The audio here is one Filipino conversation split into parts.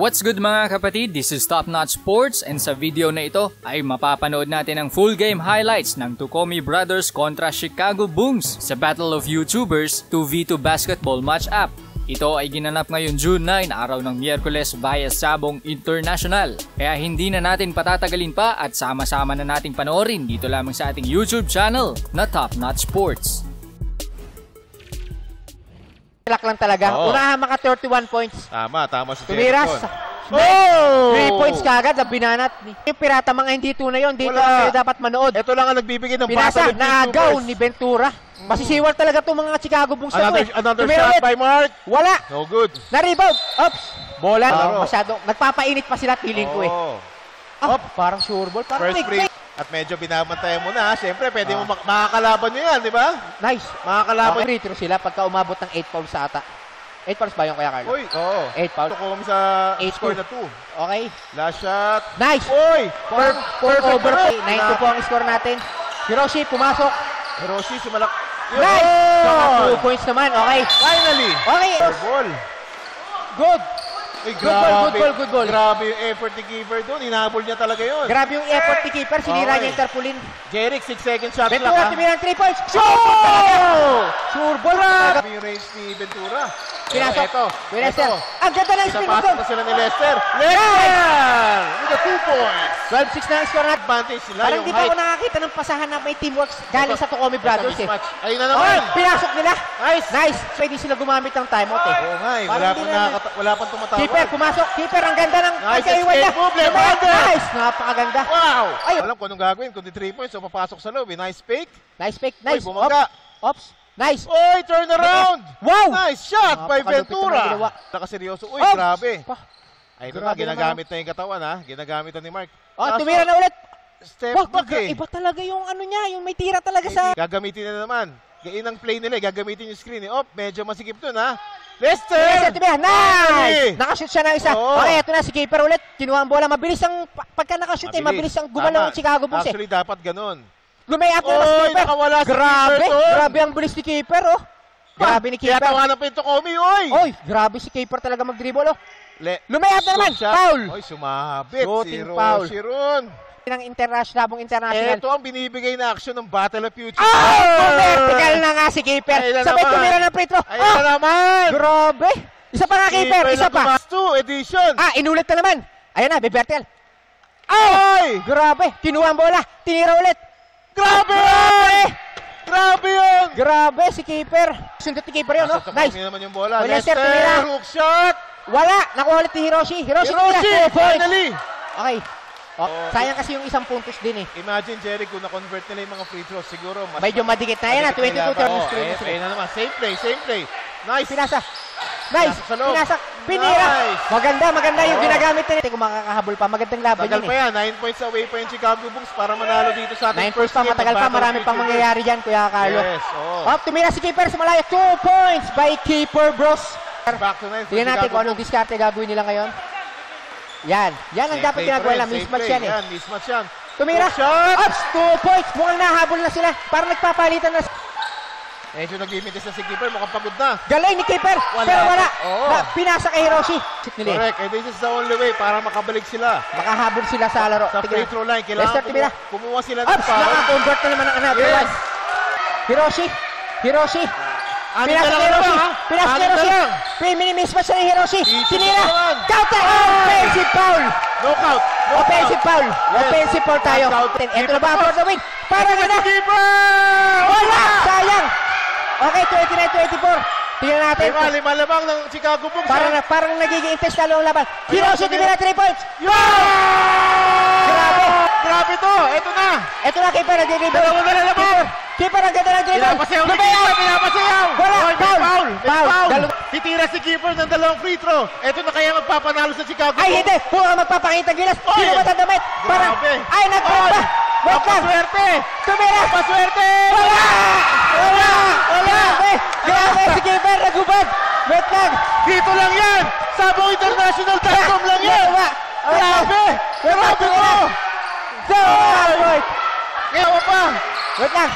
What's good mga kapatid? This is Top Notch Sports and sa video na ito ay mapapanood natin ang full game highlights ng Tucomi Brothers kontra Chicago Bulls sa Battle of YouTubers 2v2 basketball match-up. Ito ay ginanap ngayon June 9, araw ng Miyerkules via Sabong International. Kaya hindi na natin patatagalin pa at sama-sama na nating panoorin dito lamang sa ating YouTube channel na Top Notch Sports. Lock lang talaga. Unahan maka 31 points. Tama si Tumiras. Oh! 3 points kagad na binanat. Yung pirata mga hindi tunay yun. Dito kayo dapat manood. Ito lang ang nagbibigay ng Pinasa, naagaw ni Ventura. Masisiwal talaga itong mga Chicago Bulls. Another shot by Mark. Wala. No good. Na-rebound. Oops. Bola. Masyado. Nagpapainit pa sila feeling ko eh. Parang sure ball. Parang first free. At medyo binabantayan mo na. Siyempre, pwede mo makakalaban nyo yan, di ba? Nice. Makakalaban. Free throw sila pagka umabot ng 8 fouls sa ata. 8 fouls ba yung kaya, Carlo? Uy, oo. 8 fouls. Ito kung sa score na 2. Okay. Last shot. Nice. Uy! Perfect over. 9-2 po ang score natin. Hiroshi, pumasok. Hiroshi, sumalak. Nice! 2 points naman. Okay. Finally! Okay. Ball. Good. Uy, Good ball. Grabe yung effort ni Keeper doon. Hinabol niya talaga yun. Grabe yung effort ni Keeper. Sinira niya yung tarpaulin. Jerick, 6 second shot clock. Ventura, tumira ng 3 points. Sure ball. Grabe yung range ni Ventura. Pinasok. Ito. Ang ganda ng spin Pasok doon. na sila ni Lester. Lester! With the 2 points. 12-6 na ang score natin. Advantage sila. Parang di pa ako nakakita ng pasahan na may teamwork galing sa Tucomi Brothers eh. Ayun na naman. Pinasok nila. Nice. Pwede sila gumamit ng timeout eh. Oo nga eh. Wala pang tumatawag. Keeper, pumasok. Keeper, ang ganda ng pagkaiwan niya. Nice. Napakaganda. Wow. Alam ko anong gagawin. Kundi 3 points. So papasok sa loob. Nice fake. Nice. Uy, bumangga. Ops. Nice. Uy, turn around. Wow. Nice shot by Ventura. Nakaseryoso. Uy, grabe. Ay, ito na. Ginagamit na yung katawan ha. Ginagamit na ni Mark. Tumira na ulit. Step back eh. Iba talaga yung ano niya. Yung may tira talaga sa... Gagamitin na naman. Gain ang play nila. Gagamitin yung screen eh. Medyo masikip dun ha. Lester! Nice! Nakashoot siya ng isa. Okay, ito na si Keeper ulit. Kinuha ang bola. Mabilis ang... Pagka nakashoot eh, mabilis ang gumalaw ng Chicago Bulls eh. Actually, dapat ganun. Lumayat na si Keeper. Nakawala si Grabe. Keeper. Grabe ang bilis ni Keeper oh. Grabe ni Keeper. Kaya tawanan pa yung Tucomi, oy! Oy, grabe si Keeper talaga mag-dribble oh. Lumayat na naman. Foul. Oy, sumabit. Shooting foul. Shiron. Ng international. Ito ang binibigay na action ng Battle of Future. Vertical na nga si Keeper. Sabay tumira ng free throw. Ayun na naman. Grabe. Isa pa nga Keeper. Isa pa. 2 edition. Inulit na naman. Ayun na, vertical. Ay! Grabe. Kinuha ang bola. Tinira ulit. Grabe! Grabe yun! Grabe si Keeper. Sundot ni Keeper yun, no? Nice. Naman yung bola. Lester, hook shot. Wala. Nakuha ulit ni Hiroshi. Hiroshi, finally. Okay. Sayang kasi yung isang puntos din eh. Imagine, Jerry, kung na-convert nila yung mga free throws, siguro mas... Medyo madikit na yan, 22 turns. Ayun na naman. Same play. Nice. Pinasa. Nice. Pinasa. Pinira. Maganda yung ginagamit nila. Kung makakahabol pa, magandang laban tagal yun pa yan. 9 points away pa yung Chicago Bulls para manalo dito sa ating 9 points pa, matagal pa. Marami pang mangyayari dyan, Kuya Carlo. Yes, tumira si Keeper sa malayo. 2 points by Keeper Bros. Back to 9. Tingnan natin kung anong diskarte gagawin nila ngayon. Yan ang dapat ginagawa nila. Mismatch yan eh. Mismatch yan. Tumira. Ups, 2 points. Mukhang nahabol na sila. Parang nagpapalitan na. Medyo nag-imitis na si Keeper. Mukhang pagod na. Galing ni Keeper. Pero wala. Pinasa kay Hiroshi. Correct. This is the only way para makabalik sila. Makahabol sila sa laro. Sa free throw line. Kailangan kumuha sila ng foul. Naka-convert na naman ang another one. Hiroshi. Pinasa kay Hiroshi. Mini-mismatch siya ni Hiroshi. Tinira. Counter. Offensive foul. Knockout. Offensive foul tayo. Ito na ba for the win? Para na. Wala. Sayang. Okay, 29-24. Tingnan natin. Malamang ng Chicago Bulls. Parang nagiging intense lalo ang laban. Hiroshi tinira 3 points. Grabe to. Ito na, Keeper. Dalawa na naman. Keeper, ang ganda ng dribble. Pinapasayaw. Wala. Foul. Titira si Keeper ng 2 free throw. Ito na kaya magpapanalo sa Chicago Bulls. Ay, hindi. Puro magpapakita gilas. Sino matadamit? Parang, ay, nag-drop pa. Wait lang. Tumira. Wala. Grabe. Si Keeper, nagubad. Wait lang. Dito lang yan. Sabong International Telecom lang yan. Grabe to. Ngayon pa. Wait lang.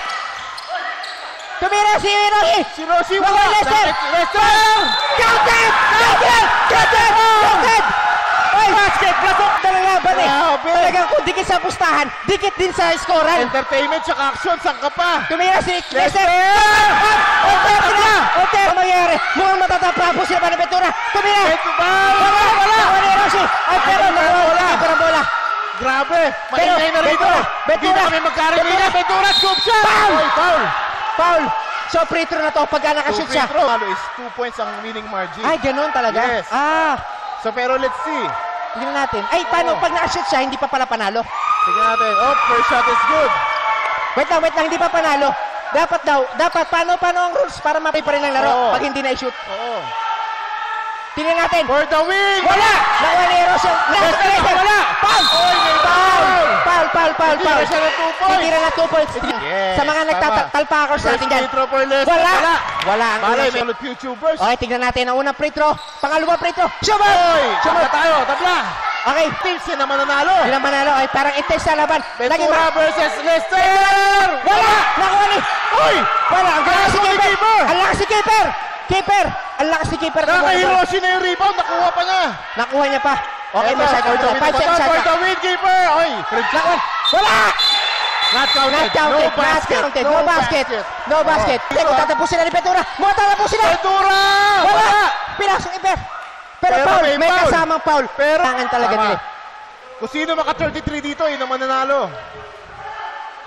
Tumira si Hiroshi. Si Hiroshi wala. Lester. Lester. Counted. Basket! Lasok! Talaban eh. Grabe. Talagang kung dikit sa pustahan, dikit din sa skoran. Entertainment tsaka action, saan ka pa? Tumira si Lester! Ote, ano mangyari? Mukhang matataprapo sila pa ng Ventura. Tumira! Wala! Ni Rossi! Ay, pero wala ang bola. Grabe! Maingay na rito! Hindi na kami magkarinig. Ventura, scoop shot! Foul! So, free throw na to pagka nakashoot siya. Free throw. Halo is 2 points ang winning margin. Ay, ganun talaga? Yes. So, pero let's see. Tignan natin. Ay, paano? Pag nakashoot siya, hindi pa pala panalo. Tignan natin. Oh, first shot is good. Wait lang, hindi pa panalo. Dapat, paano ang rules para mapay pa rin ang laro pag hindi na-shoot? Oo. Tingnan natin. For the win! Wala! Nakuha ni Rossi. Wala! Foul! Foul! Tira siya ng 2 points. Tira na 2 points. Yes, Sa mga nagtatalpakers First natin dyan. free throw for Lester. Wala ang Malay, unang may shot. YouTubers. Okay, tignan natin ang unang free throw. Pangalawang free throw. Shoot! Tabla tayo, tabla. Okay. Teams yan naman nanalo. Hindi na manalo. Ay, parang intense sa laban. Ventura versus Lester. Wala! Nakuha ni. Uy! Wala! Ang lakas si Keeper! Keeper! Ang lakas si Keeper! Ang lakas si Keeper! Naka-Hiroshi na yung rebound. Nakuha pa niya. Nakuha niya pa. Okay, may shot. 5 seconds. For the win, keeper. Oy! Wala! Not counted. No basket. Hindi, tatapusin na ni Ventura. Tatapusin na. Ventura! Wala! Pinasok ni Per. Pero foul. May kasamang foul. Pero, tangan talaga nila. Kung sino maka-33 dito, yun naman nanalo.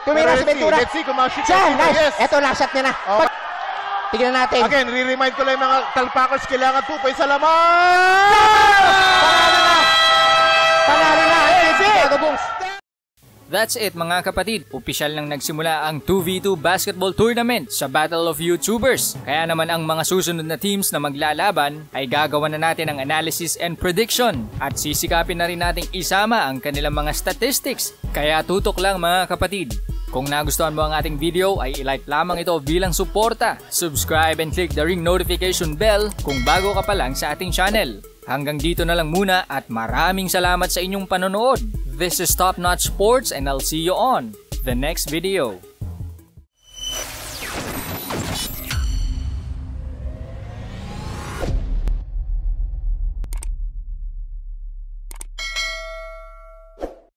Tumira si Ventura. Let's see kung ma-shoot Siya, nice. Yes. Eto, last shot niya na. Tignan natin. Again, re-remind ko lang yung mga talpakers, kailangan 2 points sa laman! Panalo na. Chicago Bulls. That's it mga kapatid, opisyal nang nagsimula ang 2v2 basketball tournament sa Battle of YouTubers. Kaya naman ang mga susunod na teams na maglalaban ay gagawa na natin ang analysis and prediction at sisikapin na rin nating isama ang kanilang mga statistics. Kaya tutok lang mga kapatid. Kung nagustuhan mo ang ating video ay ilike lamang ito bilang suporta. Subscribe and click the ring notification bell kung bago ka pa lang sa ating channel. Hanggang dito na lang muna at maraming salamat sa inyong panonood. This is Top Notch Sports and I'll see you on the next video.